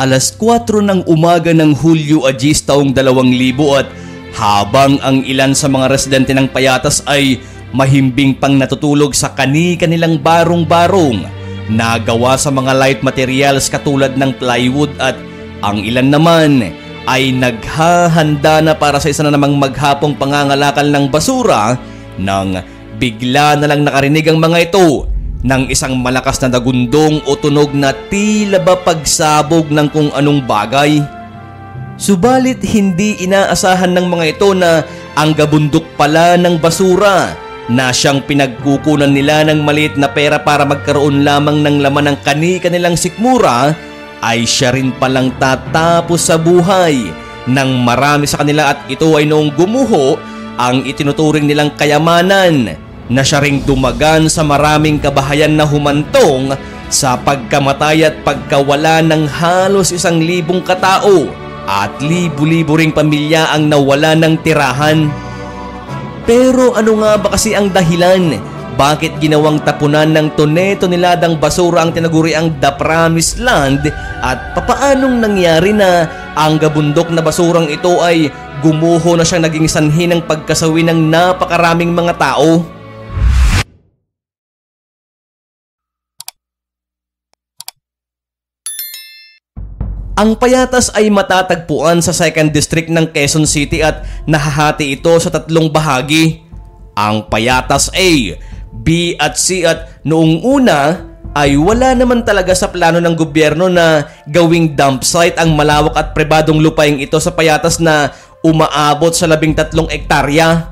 4 ng umaga ng Hulyo Agis taong 2000 at habang ang ilan sa mga residente ng Payatas ay mahimbing pang natutulog sa kani-kanilang barong-barong na gawa sa mga light materials katulad ng plywood at ang ilan naman ay naghahanda na para sa isa na namang maghapong pangangalakal ng basura nang bigla na lang nakarinig ang mga ito ng isang malakas na dagundong o tunog na tila ba pagsabog ng kung anong bagay. Subalit hindi inaasahan ng mga ito na ang gabundok pala ng basura na siyang pinagkukunan nila ng maliit na pera para magkaroon lamang ng laman ng kani-kanilang sikmura ay siya rin palang tatapos sa buhay nang marami sa kanila at ito ay noong gumuho ang itinuturing nilang kayamanan na siya ring dumagan sa maraming kabahayan na humantong sa pagkamatay at pagkawala ng halos 1,000 katao at libu-libo ring pamilya ang nawala ng tirahan. Pero ano nga ba kasi ang dahilan? Bakit ginawang tapunan ng tone-toneladang basura ang tinaguriang The Promised Land at papaanong nangyari na ang gabundok na basurang ito ay gumuho na siyang naging sanhi ng pagkasawi ng napakaraming mga tao? Ang Payatas ay matatagpuan sa 2nd District ng Quezon City at nahahati ito sa 3 bahagi. Ang Payatas A, B at C at noong una ay wala naman talaga sa plano ng gobyerno na gawing dump site ang malawak at pribadong lupaing ito sa Payatas na umaabot sa 13 ektarya.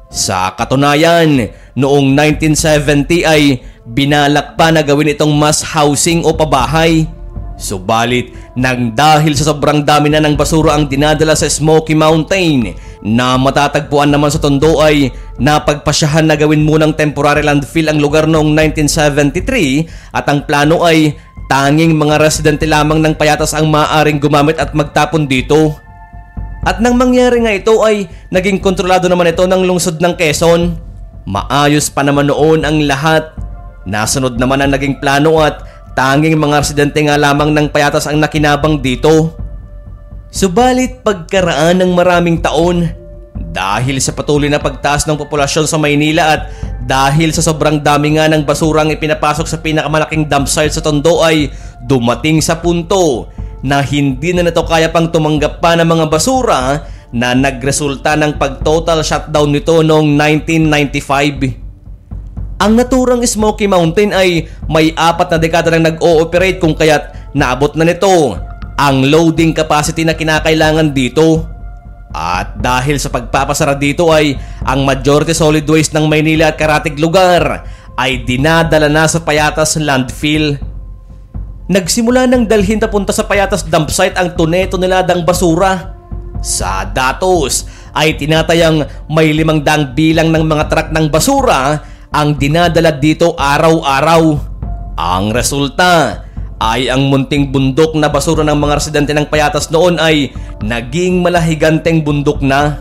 Sa katunayan, noong 1970 ay binalak pa na gawin itong mass housing o pabahay. Subalit nang dahil sa sobrang dami na ng basura ang dinadala sa Smoky Mountain na matatagpuan naman sa Tondo ay napagpasyahan na gawin munang temporary landfill ang lugar noong 1973 at ang plano ay tanging mga residente lamang ng Payatas ang maaaring gumamit at magtapon dito. At nang mangyari nga ito ay naging kontrolado naman ito ng lungsod ng Quezon. Maayos pa naman noon ang lahat. Nasunod naman ang naging plano at tanging mga residente nga lamang ng Payatas ang nakinabang dito. Subalit pagkaraan ng maraming taon, dahil sa patuloy na pagtaas ng populasyon sa Maynila at dahil sa sobrang dami nga ng basurang ipinapasok sa pinakamalaking dump site sa Tondo ay dumating sa punto na hindi na ito kaya pang tumanggap pa ng mga basura na nagresulta ng pag-total shutdown nito noong 1995. Ang naturang Smoky Mountain ay may 4 na dekada nang nag-ooperate kung kaya't naabot na nito ang loading capacity na kinakailangan dito. At dahil sa pagpapasara dito ay ang majority solid waste ng Maynila at karatig lugar ay dinadala na sa Payatas landfill. Nagsimula ng dalhin papunta sa Payatas dump site ang tone-toneladang basura. Sa datos ay tinatayang may 500 bilang ng mga truck ng basura ang dinadala dito araw-araw. Ang resulta ay ang munting bundok na basura ng mga residente ng Payatas noon ay naging malahiganteng bundok na.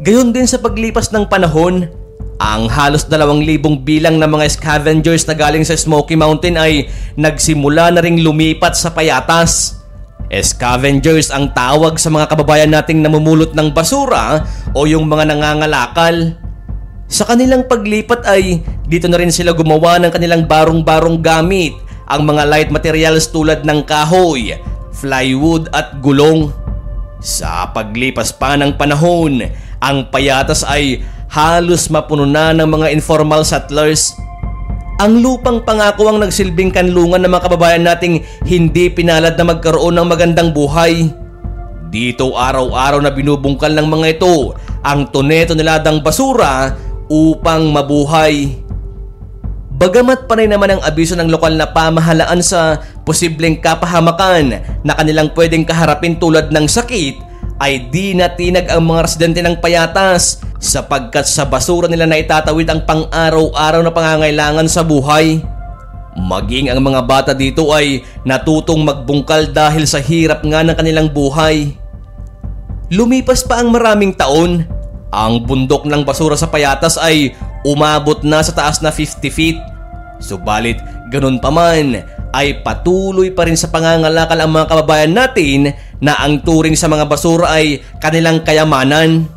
Gayon din sa paglipas ng panahon, ang halos 2,000 bilang ng mga scavengers na galing sa Smoky Mountain ay nagsimula na ring lumipat sa Payatas. Scavengers ang tawag sa mga kababayan nating namumulot ng basura o yung mga nangangalakal. Sa kanilang paglipat ay dito na rin sila gumawa ng kanilang barong-barong gamit, ang mga light materials tulad ng kahoy, plywood at gulong. Sa paglipas pa ng panahon, ang Payatas ay halos mapuno na ng mga informal settlers. Ang lupang pangako ang nagsilbing kanlungan ng mga kababayan nating hindi pinalad na magkaroon ng magandang buhay. Dito araw-araw na binubungkal ng mga ito ang tone-toneladang basura upang mabuhay. Bagamat panay naman ang abiso ng lokal na pamahalaan sa posibleng kapahamakan na kanilang pwedeng kaharapin tulad ng sakit, ay di natinag ang mga residente ng Payatas sapagkat sa basura nila na itatawid ang pang-araw-araw na pangangailangan sa buhay. Maging ang mga bata dito ay natutong magbungkal dahil sa hirap nga ng kanilang buhay. Lumipas pa ang maraming taon, ang bundok ng basura sa Payatas ay umabot na sa taas na 50 feet. Subalit ganun pa man ay patuloy pa rin sa pangangalakal ang mga kababayan natin na ang turing sa mga basura ay kanilang kayamanan.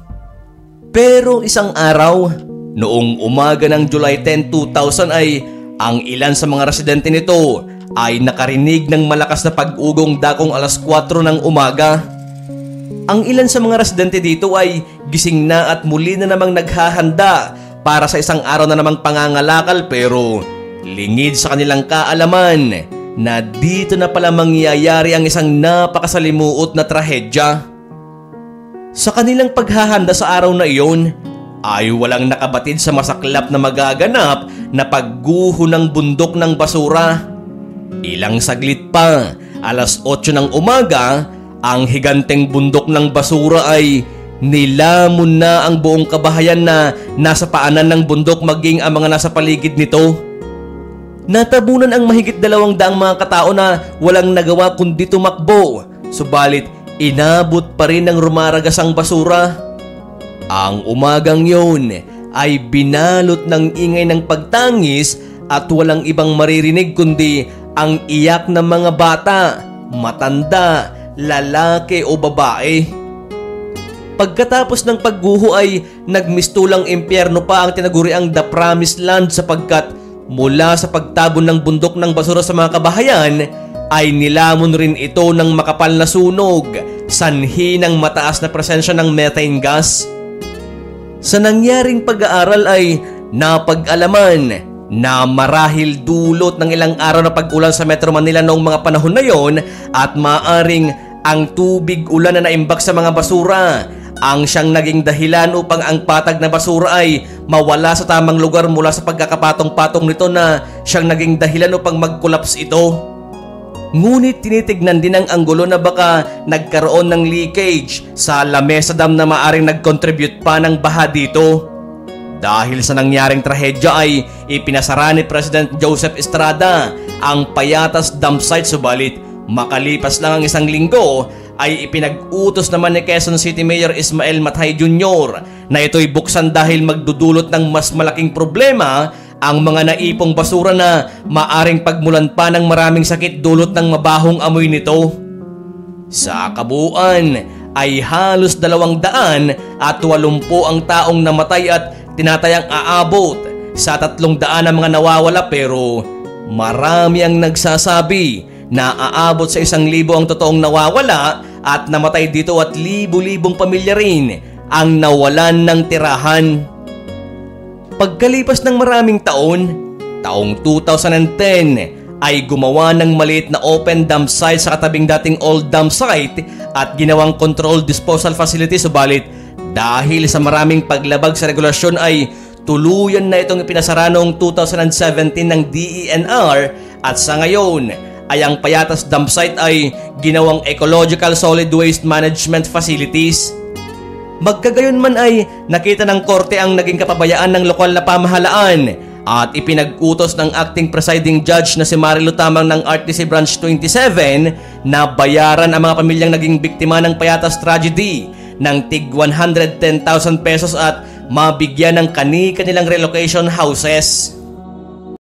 Pero isang araw, noong umaga ng July 10, 2000 ay ang ilan sa mga residente nito ay nakarinig ng malakas na pag-ugong dakong alas 4 ng umaga. Ang ilan sa mga residente dito ay gising na at muli na namang naghahanda para sa isang araw na namang pangangalakal, pero lingid sa kanilang kaalaman na dito na pala mangyayari ang isang napakasalimuot na trahedya. Sa kanilang paghahanda sa araw na iyon ay walang nakabatid sa masaklap na magaganap na pagguho ng bundok ng basura. Ilang saglit pa, alas 8 ng umaga, ang higanteng bundok ng basura ay nilamon na ang buong kabahayan na nasa paanan ng bundok, maging ang mga nasa paligid nito. Natabunan ang mahigit 200 mga katao na walang nagawa kundi tumakbo, subalit inabot pa rin ng rumaragas ang basura. Ang umagang yun ay binalot ng ingay ng pagtangis at walang ibang maririnig kundi ang iyak ng mga bata, matanda, lalaki o babae. Pagkatapos ng pagguho ay nagmistulang impyerno pa ang tinaguriang The Promised Land, sapagkat mula sa pagtabon ng bundok ng basura sa mga kabahayan ay nilamon rin ito ng makapal na sunog, sanhi ng mataas na presensya ng methane gas. Sa nangyaring pag-aaral ay napag-alaman na marahil dulot ng ilang araw na pag-ulan sa Metro Manila noong mga panahon na yon at maaring ang tubig ulan na naimbak sa mga basura ang siyang naging dahilan upang ang patag na basura ay mawala sa tamang lugar mula sa pagkakapatong-patong nito na siyang naging dahilan upang mag-collapse ito. Ngunit tinitignan din ang anggulo na baka nagkaroon ng leakage sa La Mesa Dam na maaring nag-contribute pa ng baha dito. Dahil sa nangyaring trahedya ay ipinasara ni President Joseph Estrada ang Payatas Dam site, subalit makalipas lang ang isang linggo ay ipinag-utos naman ni Quezon City Mayor Ismael Matay Jr. na ito'y buksan dahil magdudulot ng mas malaking problema ang mga naipong basura na maaring pagmulan pa ng maraming sakit dulot ng mabahong amoy nito. Sa kabuuan ay halos 280 ang taong namatay at tinatayang aabot sa 300 ang mga nawawala, pero marami ang nagsasabi na aabot sa 1,000 ang totoong nawawala at namatay dito at libo-libong pamilya rin ang nawalan ng tirahan. Pagkalipas ng maraming taong 2010 ay gumawa ng maliit na open dump site sa katabing dating old dump site at ginawang controlled disposal facility, subalit dahil sa maraming paglabag sa regulasyon ay tuluyan na itong ipinasara noong 2017 ng DENR at sa ngayon ay ang Payatas Dump Site ay ginawang Ecological Solid Waste Management Facilities. Magkagayon man ay nakita ng korte ang naging kapabayaan ng lokal na pamahalaan at ipinag-utos ng acting presiding judge na si Marilo Tamang ng RTC Branch 27 na bayaran ang mga pamilyang naging biktima ng Payatas tragedy ng tig 110,000 pesos at mabigyan ng kani-kanilang relocation houses.